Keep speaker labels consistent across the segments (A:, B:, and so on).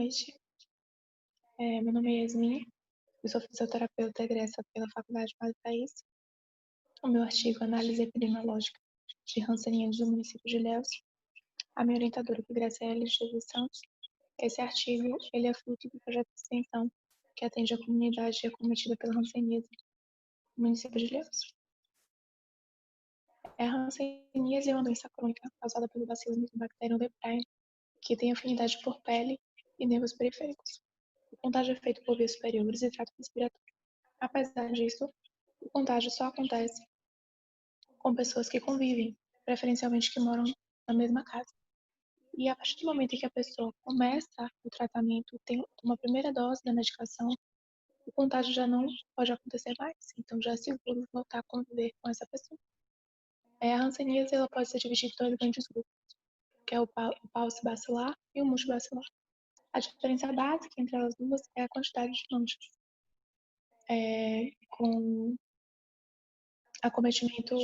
A: noite. Meu nome é Yasmin, eu sou fisioterapeuta egressa pela Faculdade Padre Thaís. O meu artigo Análise Epidemiológica de Hanseníase do município de Ilhéus. A minha orientadora, que Graciela Jesus Santos. Esse artigo ele é fruto do projeto de extensão que atende a comunidade acometida pela hanseníase no município de Ilhéus. A hanseníase é uma doença crônica causada pelo bacilo Mycobacterium leprae, que tem afinidade por pele e nervos periféricos. O contágio é feito por vias superiores e trato respiratório. Apesar disso, o contágio só acontece com pessoas que convivem, preferencialmente que moram na mesma casa. E a partir do momento em que a pessoa começa o tratamento, tem uma primeira dose da medicação, o contágio já não pode acontecer mais. Então já é seguro voltar a conviver com essa pessoa. A hanseníase ela pode ser dividida em dois grandes grupos, que é o paucibacilar e o multibacilar. A diferença básica entre elas duas é a quantidade de manchas, com acometimento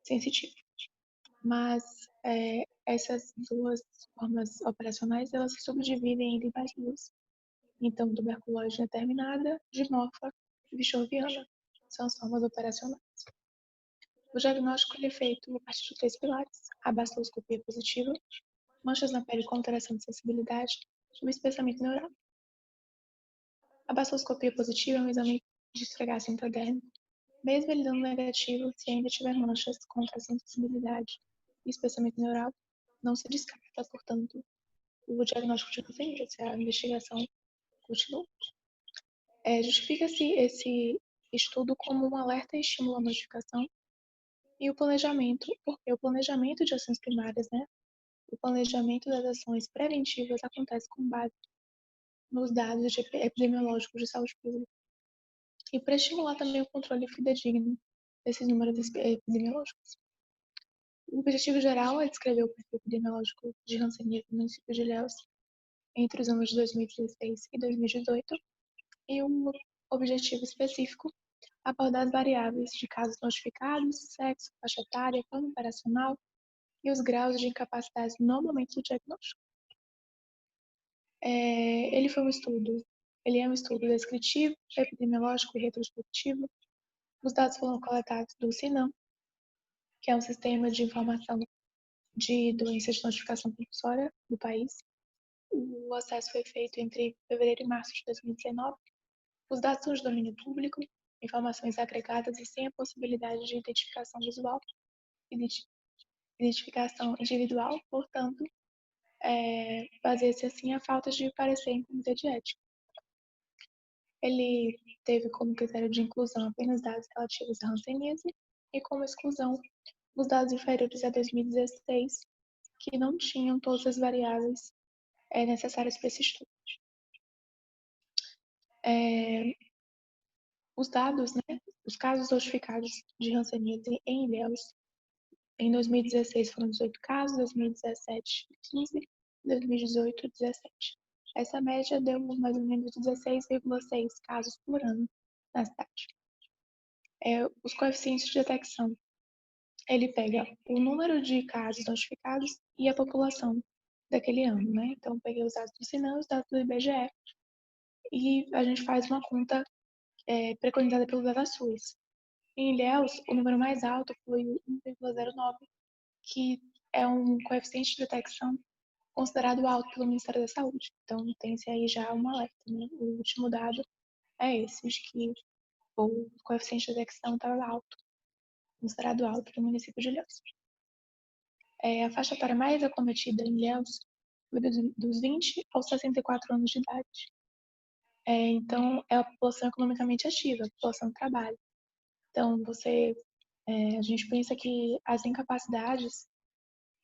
A: sensitivo. Mas essas duas formas operacionais, elas se subdividem em mais duas. Então, tuberculose determinada, dimorfa e bichoviana são as formas operacionais. O diagnóstico ele é feito a partir de 3 pilares: a baciloscopia positiva, manchas na pele com alteração de sensibilidade e o espessamento neural. A baciloscopia positiva é um exame de esfregaço intradérmico, mesmo ele dando negativo, se ainda tiver manchas com alteração de sensibilidade e espessamento neural, não se descarta, portanto, o diagnóstico de hanseníase, a investigação continua. Justifica-se esse estudo como um alerta e estímulo à modificação e o planejamento, porque o planejamento de ações primárias, o planejamento das ações preventivas acontece com base nos dados epidemiológicos de saúde pública. E para estimular também o controle fidedigno desses números epidemiológicos. O objetivo geral é descrever o perfil epidemiológico de hanseníase no município de Ilhéus entre os anos de 2016 e 2018 e um objetivo específico abordar as variáveis de casos notificados, sexo, faixa etária, plano operacional e os graus de incapacidade no momento do diagnóstico. Ele é um estudo descritivo, epidemiológico e retrospectivo. Os dados foram coletados do SINAM, que é um sistema de informação de doenças de notificação compulsória do país. O acesso foi feito entre fevereiro e março de 2019. Os dados são de domínio público, informações agregadas e sem a possibilidade de identificação visual, identificação individual, portanto, fazer-se assim a falta de parecer em comitê de ética. Ele teve como critério de inclusão apenas dados relativos à hanseníase e como exclusão os dados inferiores a 2016, que não tinham todas as variáveis necessárias para esse estudo. Os dados, os casos notificados de hanseníase em Ilhéus, em 2016 foram 18 casos, 2017, 15, 2018, 17. Essa média deu mais ou menos 16,6 casos por ano na cidade. Os coeficientes de detecção, ele pega o número de casos notificados e a população daquele ano, Então, peguei os dados do SINAM, os dados do IBGE, e a gente faz uma conta preconizada pelo DataSUS. Em Ilhéus, o número mais alto foi o 1,09, que é um coeficiente de detecção considerado alto pelo Ministério da Saúde. Então, tem-se aí já um alerta, O último dado é esse, de que o coeficiente de detecção estava alto, considerado alto pelo município de Ilhéus. A faixa etária mais acometida em Ilhéus foi dos 20 aos 64 anos de idade. Então, é a população economicamente ativa, a população que trabalha. Então, a gente pensa que as incapacidades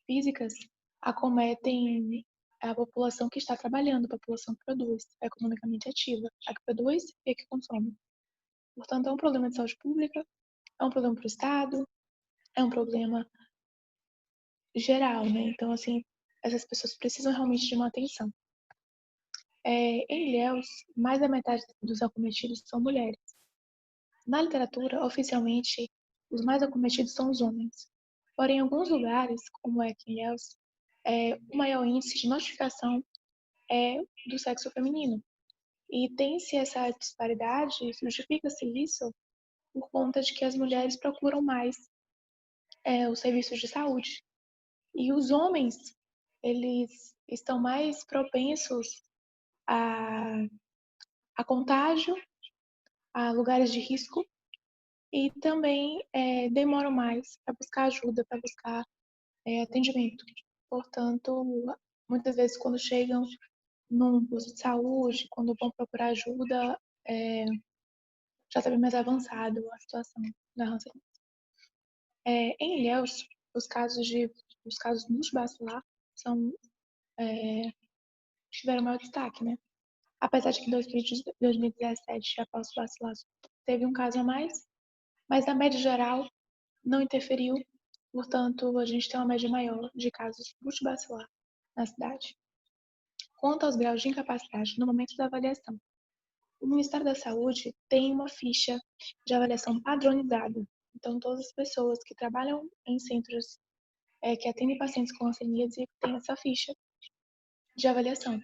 A: físicas acometem a população que está trabalhando, a população que produz, economicamente ativa, a que produz e a que consome. Portanto, é um problema de saúde pública, é um problema para o Estado, é um problema geral, Então, assim, essas pessoas precisam realmente de uma atenção. Em Ilhéus, mais da metade dos acometidos são mulheres. Na literatura, oficialmente, os mais acometidos são os homens. Porém, em alguns lugares, como é aqui em Ilhéus, o maior índice de notificação é do sexo feminino. E tem-se essa disparidade, justifica-se isso por conta de que as mulheres procuram mais os serviços de saúde. E os homens, eles estão mais propensos a, a contágio, a lugares de risco e também demoram mais para buscar ajuda, para buscar atendimento. Portanto, muitas vezes quando chegam num posto de saúde, quando vão procurar ajuda, já está bem mais avançado a situação da hanseníase. Em Ilhéus, os casos multibacilar são, tiveram maior destaque, né? Apesar de que em 2017, a Paulo Bacilar teve um caso a mais, mas na média geral não interferiu, portanto, a gente tem uma média maior de casos multibacilar na cidade. Quanto aos graus de incapacidade no momento da avaliação, o Ministério da Saúde tem uma ficha de avaliação padronizada. Então, todas as pessoas que trabalham em centros que atendem pacientes com hanseníase têm essa ficha de avaliação.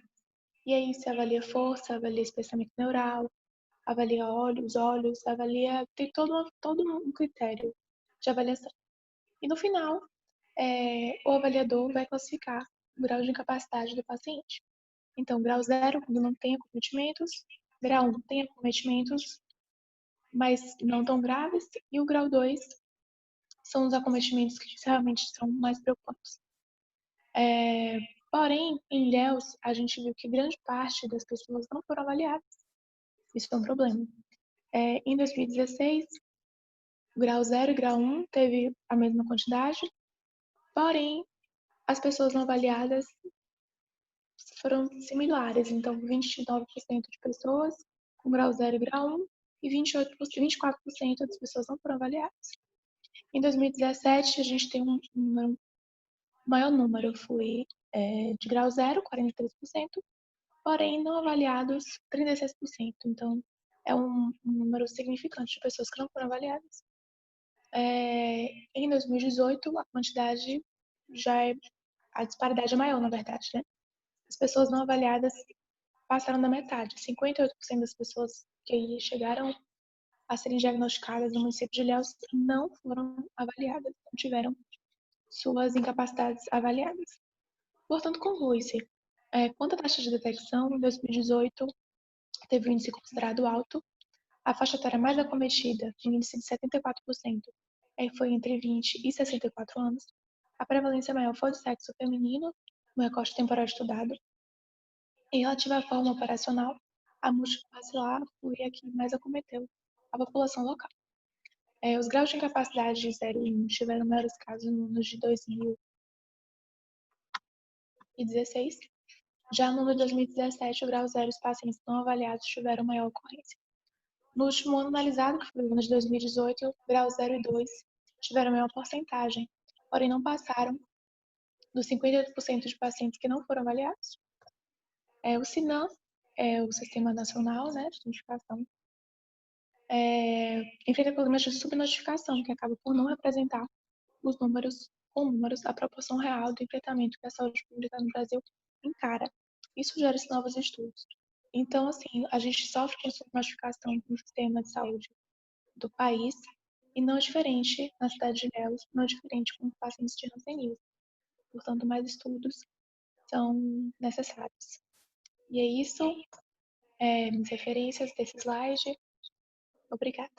A: E aí se avalia força, avalia espessamento neural, avalia os olhos, avalia, tem todo um critério de avaliação. E no final, o avaliador vai classificar o grau de incapacidade do paciente. Então, grau 0, quando não tem acometimentos, grau 1 tem acometimentos, mas não tão graves, e o grau 2 são os acometimentos que realmente são mais preocupantes. Porém, em Ilhéus, a gente viu que grande parte das pessoas não foram avaliadas. Isso é um problema. Em 2016, grau 0 e grau 1 teve a mesma quantidade, porém, as pessoas não avaliadas foram similares. Então, 29% de pessoas com grau 0 e grau 1 e 24% das pessoas não foram avaliadas. Em 2017, a gente tem um maior número, foi de grau 0, 43%, porém não avaliados 36%. Então, é um número significante de pessoas que não foram avaliadas. Em 2018, a quantidade a disparidade é maior, na verdade, né? As pessoas não avaliadas passaram da metade. 58% das pessoas que chegaram a serem diagnosticadas no município de Ilhéus não foram avaliadas, não tiveram suas incapacidades avaliadas. Portanto, conclui-se, quanto à taxa de detecção, em 2018 teve um índice considerado alto. A faixa etária mais acometida, um índice de 74%, foi entre 20 e 64 anos. A prevalência maior foi do sexo feminino, no recorte temporal estudado. Em relativa à forma operacional, a multifacilar foi a que mais acometeu a população local. Os graus de incapacidade de 0 e 1 tiveram maiores casos no ano de 2016. Já no ano de 2017, o grau 0, os pacientes não avaliados tiveram maior ocorrência. No último ano analisado, que foi o ano de 2018, o grau 0 e 2 tiveram maior porcentagem, porém não passaram dos 58% de pacientes que não foram avaliados. O SINAM, o Sistema Nacional, né, de Notificação, enfrenta problemas de subnotificação, que acaba por não representar os números com números a proporção real do enfrentamento que a saúde pública no Brasil encara. Isso gera novos estudos. Então, assim, a gente sofre com subnotificação no sistema de saúde do país e não é diferente na cidade de Ilhéus, não é diferente com pacientes de hanseníase. Portanto, mais estudos são necessários. E é isso, minhas referências desse slide. Obrigada.